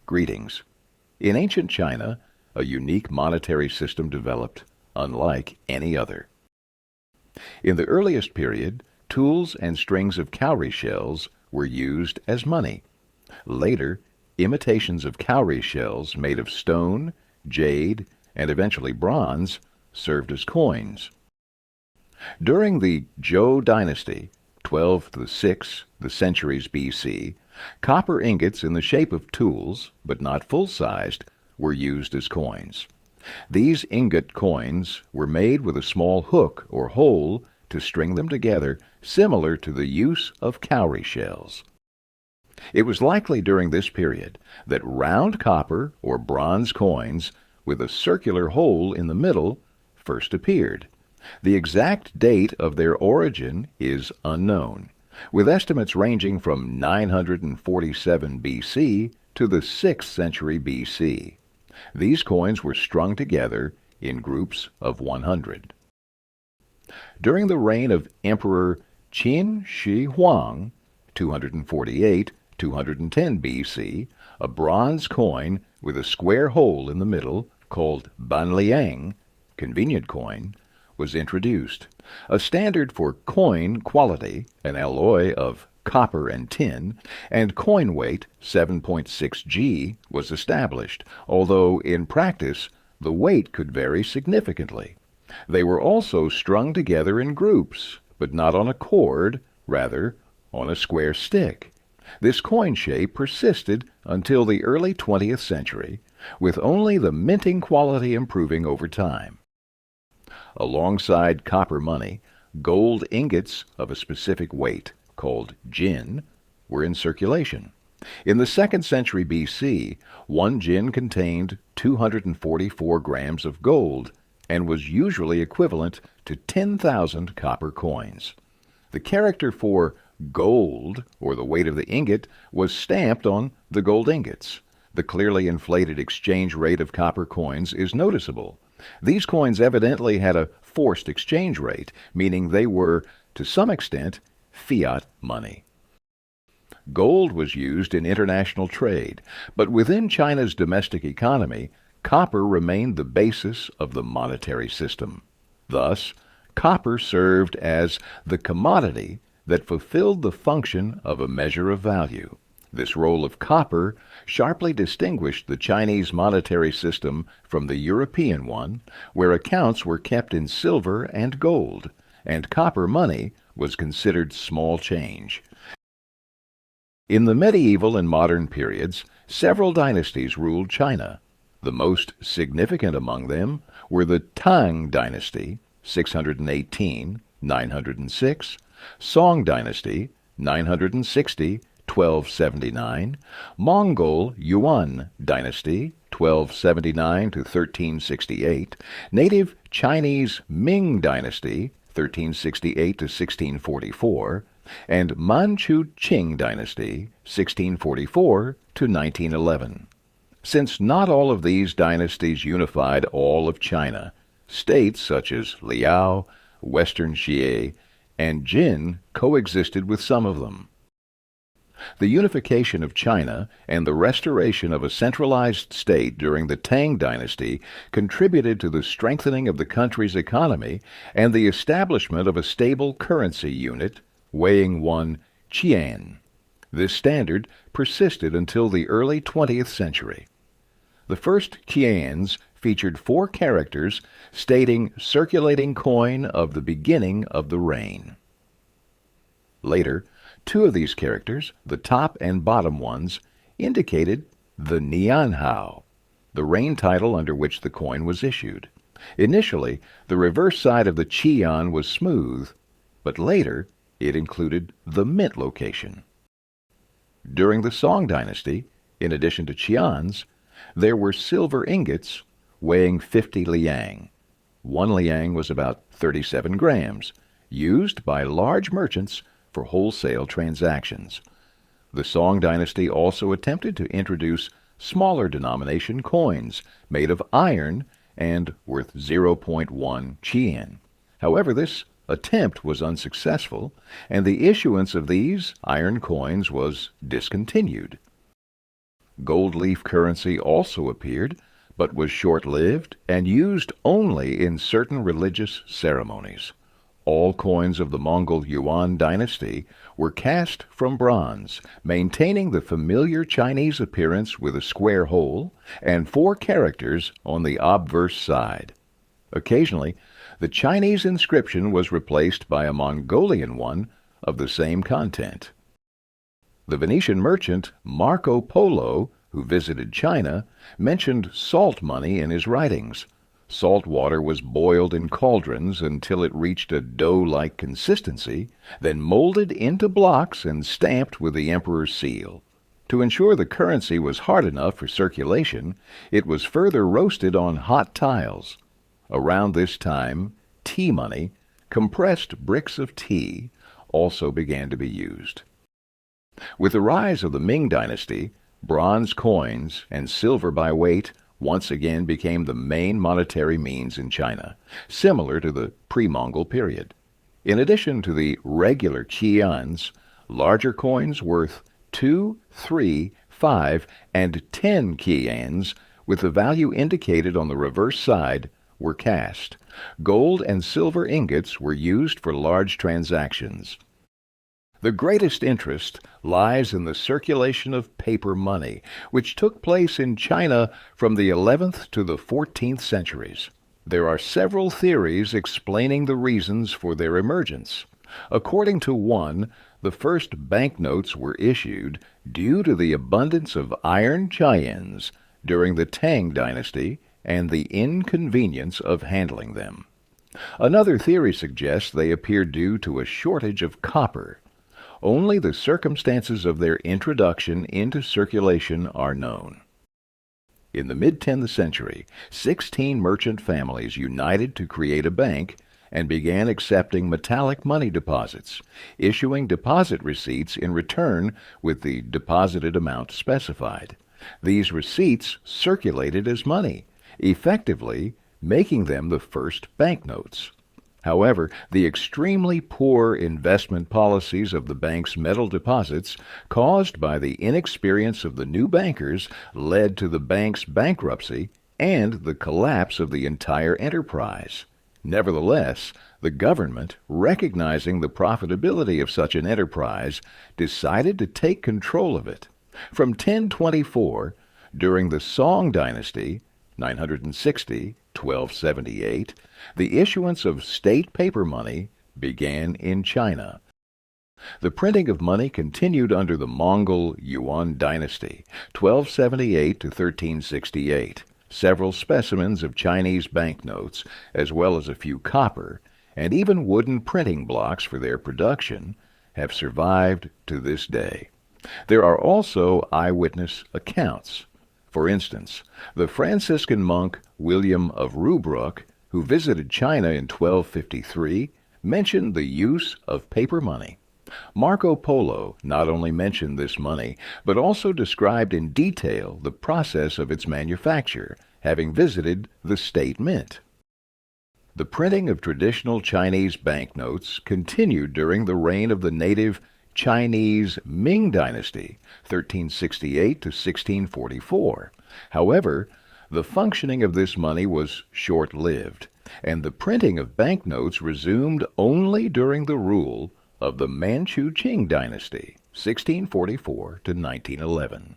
Greetings. In ancient China, a unique monetary system developed, unlike any other. In the earliest period, tools and strings of cowrie shells were used as money. Later, imitations of cowrie shells made of stone, jade, and eventually bronze served as coins. During the Zhou dynasty, 12 to 6 centuries BC, copper ingots in the shape of tools, but not full-sized, were used as coins. These ingot coins were made with a small hook or hole to string them together, similar to the use of cowrie shells. It was likely during this period that round copper or bronze coins with a circular hole in the middle first appeared. The exact date of their origin is unknown, with estimates ranging from 947 BC to the 6th century BC. These coins were strung together in groups of 100. During the reign of Emperor Qin Shi Huangdi, 248-210 BC, a bronze coin with a square hole in the middle, called banliang, convenient coin, was introduced. A standard for coin quality, an alloy of copper and tin, and coin weight, 7.6 g, was established, although in practice the weight could vary significantly. They were also strung together in groups, but not on a cord, rather on a square stick. This coin shape persisted until the early 20th century, with only the minting quality improving over time. Alongside copper money, gold ingots of a specific weight, called jin, were in circulation. In the 2nd century BC, one jin contained 244 grams of gold and was usually equivalent to 10,000 copper coins. The character for gold, or the weight of the ingot, was stamped on the gold ingots. The clearly inflated exchange rate of copper coins is noticeable. These coins evidently had a forced exchange rate, meaning they were, to some extent, fiat money. Gold was used in international trade, but within China's domestic economy, copper remained the basis of the monetary system. Thus, copper served as the commodity that fulfilled the function of a measure of value. This role of copper sharply distinguished the Chinese monetary system from the European one, where accounts were kept in silver and gold, and copper money was considered small change. In the medieval and modern periods, several dynasties ruled China. The most significant among them were the Tang dynasty, 618-906, Song dynasty, 960-1279, Mongol Yuan dynasty, 1279 to 1368, native Chinese Ming dynasty, 1368 to 1644, and Manchu Qing dynasty, 1644 to 1911. Since not all of these dynasties unified all of China, states such as Liao, Western Xie, and Jin coexisted with some of them. The unification of China and the restoration of a centralized state during the Tang dynasty contributed to the strengthening of the country's economy and the establishment of a stable currency unit weighing 1 qian. This standard persisted until the early 20th century. The first qians featured 4 characters stating circulating coin of the beginning of the reign. Later, 2 of these characters, the top and bottom ones, indicated the Nianhao, the reign title under which the coin was issued. Initially, the reverse side of the qian was smooth, but later it included the mint location. During the Song dynasty, in addition to qians, there were silver ingots weighing 50 liang. 1 liang was about 37 grams, used by large merchants for wholesale transactions. The Song dynasty also attempted to introduce smaller denomination coins made of iron and worth 0.1 qian. However, this attempt was unsuccessful, and the issuance of these iron coins was discontinued. Gold leaf currency also appeared, but was short-lived and used only in certain religious ceremonies. All coins of the Mongol Yuan dynasty were cast from bronze, maintaining the familiar Chinese appearance with a square hole and 4 characters on the obverse side. Occasionally, the Chinese inscription was replaced by a Mongolian one of the same content. The Venetian merchant Marco Polo, who visited China, mentioned salt money in his writings. Salt water was boiled in cauldrons until it reached a dough-like consistency, then molded into blocks and stamped with the emperor's seal. To ensure the currency was hard enough for circulation, it was further roasted on hot tiles. Around this time, tea money, compressed bricks of tea, also began to be used. With the rise of the Ming dynasty, bronze coins and silver by weight once again became the main monetary means in China, similar to the pre-Mongol period. In addition to the regular qians, larger coins worth 2, 3, 5, and 10 qians, with the value indicated on the reverse side, were cast. Gold and silver ingots were used for large transactions. The greatest interest lies in the circulation of paper money, which took place in China from the 11th to the 14th centuries. There are several theories explaining the reasons for their emergence. According to one, the first banknotes were issued due to the abundance of iron chians during the Tang dynasty and the inconvenience of handling them. Another theory suggests they appeared due to a shortage of copper. Only the circumstances of their introduction into circulation are known. In the mid-10th century, 16 merchant families united to create a bank and began accepting metallic money deposits, issuing deposit receipts in return with the deposited amount specified. These receipts circulated as money, effectively making them the first banknotes. However, the extremely poor investment policies of the bank's metal deposits, caused by the inexperience of the new bankers, led to the bank's bankruptcy and the collapse of the entire enterprise. Nevertheless, the government, recognizing the profitability of such an enterprise, decided to take control of it. From 1024, during the Song dynasty, 960-1278, the issuance of state paper money began in China. The printing of money continued under the Mongol Yuan dynasty, 1278 to 1368. Several specimens of Chinese banknotes, as well as a few copper, and even wooden printing blocks for their production, have survived to this day. There are also eyewitness accounts. For instance, the Franciscan monk William of Rubruck, who visited China in 1253, mentioned the use of paper money. Marco Polo not only mentioned this money, but also described in detail the process of its manufacture, having visited the state mint. The printing of traditional Chinese banknotes continued during the reign of the native Chinese Ming dynasty, 1368 to 1644. However, the functioning of this money was short-lived, and the printing of banknotes resumed only during the rule of the Manchu Qing dynasty, 1644 to 1911.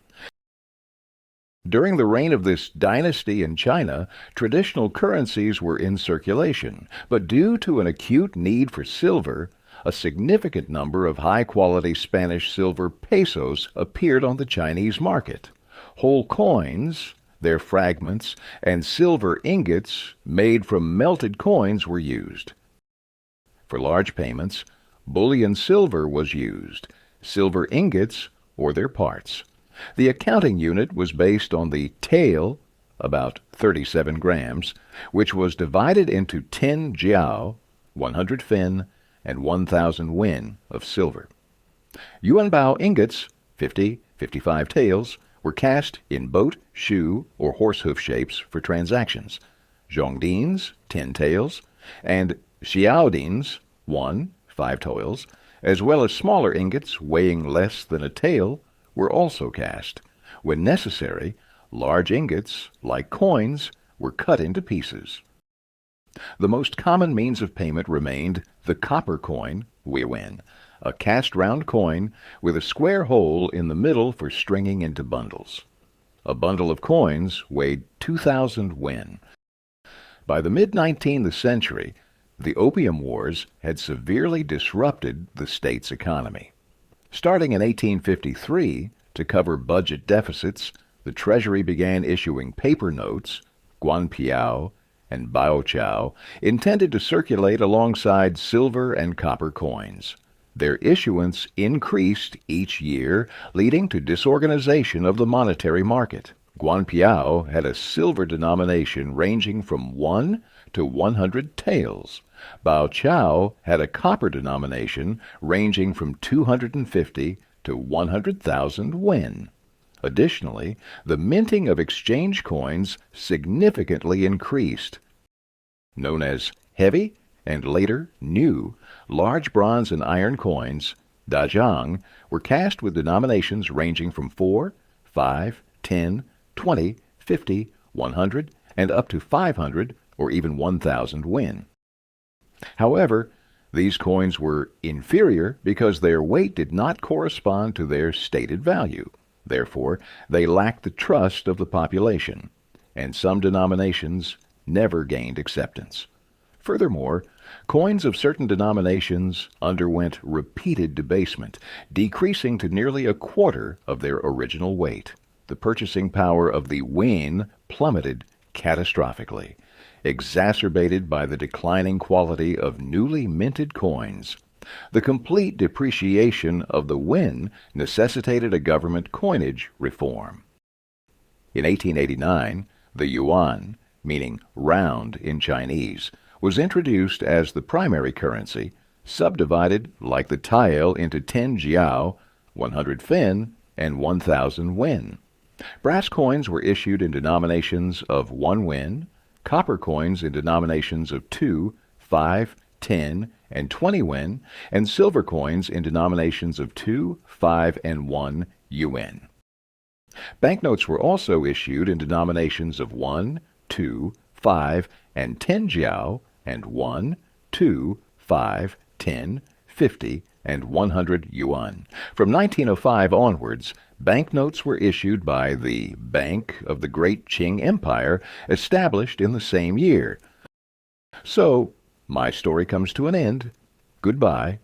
During the reign of this dynasty in China, traditional currencies were in circulation, but due to an acute need for silver, a significant number of high-quality Spanish silver pesos appeared on the Chinese market. Whole coins, their fragments, and silver ingots made from melted coins were used. For large payments, bullion silver was used, silver ingots, or their parts. The accounting unit was based on the tael, about 37 grams, which was divided into 10 jiao, 100 fin, and 1,000 wen of silver. Yuanbao ingots, 55 taels, were cast in boat, shoe, or horsehoof shapes for transactions. Zhongdins, 10 taels, and xiaodins, 5 taels, as well as smaller ingots weighing less than a tael, were also cast. When necessary, large ingots, like coins, were cut into pieces. The most common means of payment remained the copper coin, yuan, a cast-round coin with a square hole in the middle for stringing into bundles. A bundle of coins weighed 2,000 wen. By the mid-19th century, the Opium Wars had severely disrupted the state's economy. Starting in 1853, to cover budget deficits, the Treasury began issuing paper notes, guanpiao and baoqiao, intended to circulate alongside silver and copper coins. Their issuance increased each year, leading to disorganization of the monetary market. Guanpiao had a silver denomination ranging from 1 to 100 taels. Baoqiao had a copper denomination ranging from 250 to 100,000 wen. Additionally, the minting of exchange coins significantly increased. Known as heavy and later new, large bronze and iron coins, dazhang, were cast with denominations ranging from 4, 5, 10, 20, 50, 100, and up to 500 or even 1,000 wen. However, these coins were inferior because their weight did not correspond to their stated value. Therefore, they lacked the trust of the population, and some denominations never gained acceptance. Furthermore, coins of certain denominations underwent repeated debasement, decreasing to nearly a quarter of their original weight. The purchasing power of the yuan plummeted catastrophically, exacerbated by the declining quality of newly minted coins. The complete depreciation of the yuan necessitated a government coinage reform. In 1889, the yuan, meaning round in Chinese, was introduced as the primary currency, subdivided like the tael into 10 jiao, 100 fen, and 1,000 wen. Brass coins were issued in denominations of 1 wen, copper coins in denominations of 2, 5, 10, and 20 wen, and silver coins in denominations of 2, 5, and 1 yuan. Banknotes were also issued in denominations of 1, 2, 5, and 10 jiao, and 1, 2, 5, 10, 50, and 100 yuan. From 1905 onwards, banknotes were issued by the Bank of the Great Qing Empire, established in the same year. So, my story comes to an end. Goodbye.